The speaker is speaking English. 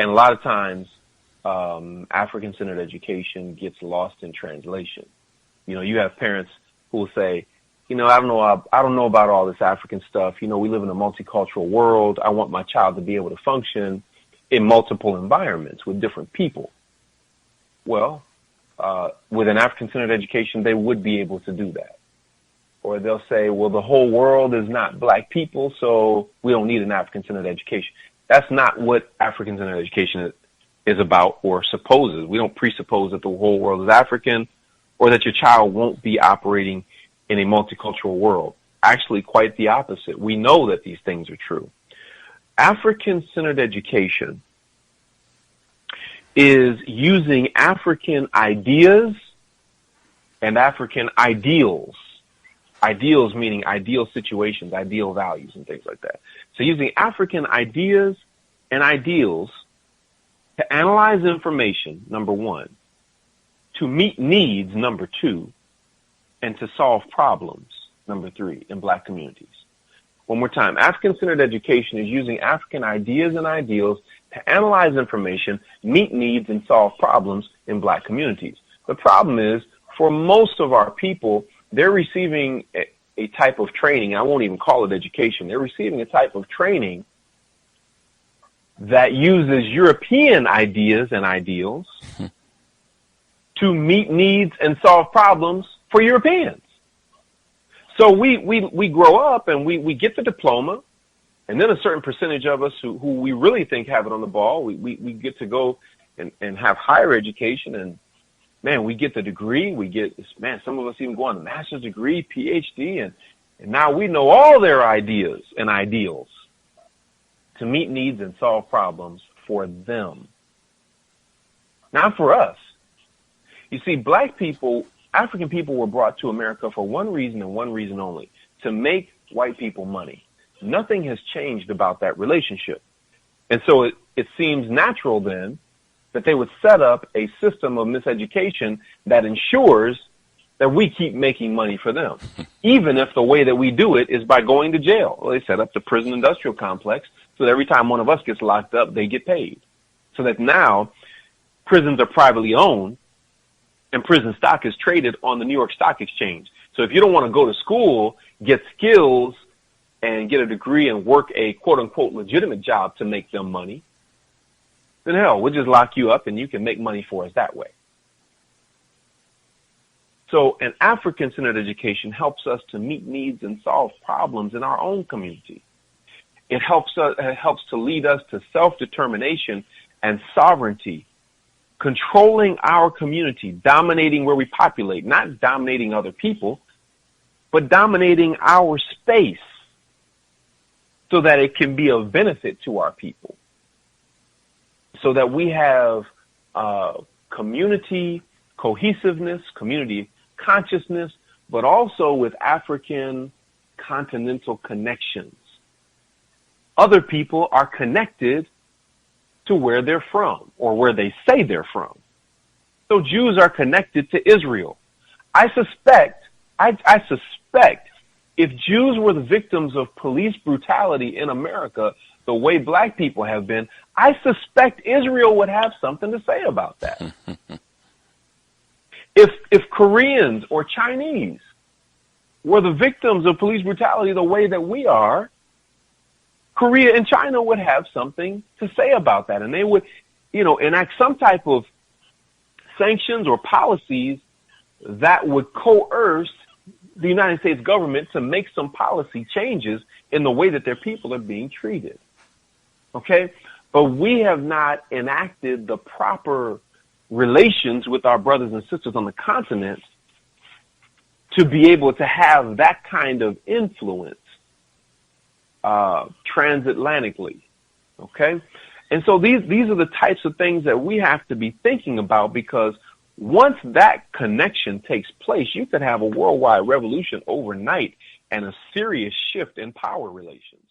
And a lot of times, African-centered education gets lost in translation. You know, you have parents who will say, you know, I don't know about all this African stuff. You know, we live in a multicultural world. I want my child to be able to function in multiple environments with different people. Well, with an African-centered education, they would be able to do that. Or they'll say, well, the whole world is not black people, so we don't need an African-centered education. That's not what African-centered education is about or supposes. We don't presuppose that the whole world is African or that your child won't be operating in a multicultural world. Actually, quite the opposite. We know that these things are true. African-centered education is using African ideas and African ideals. Ideals meaning ideal situations, ideal values, and things like that. So using African ideas and ideals to analyze information, number one, to meet needs, number two, and to solve problems, number three, in black communities. One more time, African-centered education is using African ideas and ideals to analyze information, meet needs, and solve problems in black communities. The problem is, for most of our people, they're receiving a type of training. I won't even call it education. They're receiving a type of training that uses European ideas and ideals to meet needs and solve problems for Europeans. So we grow up and we get the diploma, and then a certain percentage of us who we really think have it on the ball, we get to go and have higher education, and man, we get the degree, some of us even go on a master's degree, PhD, and now we know all their ideas and ideals to meet needs and solve problems for them. Not for us. You see, black people, African people were brought to America for one reason and one reason only, to make white people money. Nothing has changed about that relationship. And so it seems natural then that they would set up a system of miseducation that ensures that we keep making money for them, even if the way that we do it is by going to jail. Well, they set up the prison industrial complex so that every time one of us gets locked up, they get paid. So that now prisons are privately owned and prison stock is traded on the New York Stock Exchange. So if you don't want to go to school, get skills, and get a degree and work a quote-unquote legitimate job to make them money, then hell, we'll just lock you up and you can make money for us that way. So an African-centered education helps us to meet needs and solve problems in our own community. It helps to lead us to self-determination and sovereignty, controlling our community, dominating where we populate, not dominating other people, but dominating our space so that it can be of benefit to our people. So that we have community cohesiveness, community consciousness, but also with African continental connections. Other people are connected to where they're from or where they say they're from. So Jews are connected to Israel. I suspect if Jews were the victims of police brutality in America the way black people have been, I suspect Israel would have something to say about that. If Koreans or Chinese were the victims of police brutality the way that we are, Korea and China would have something to say about that. And they would, enact some type of sanctions or policies that would coerce the United States government to make some policy changes in the way that their people are being treated. Okay? But we have not enacted the proper relations with our brothers and sisters on the continent to be able to have that kind of influence transatlantically. Okay? And so these are the types of things that we have to be thinking about, because once that connection takes place, you could have a worldwide revolution overnight and a serious shift in power relations.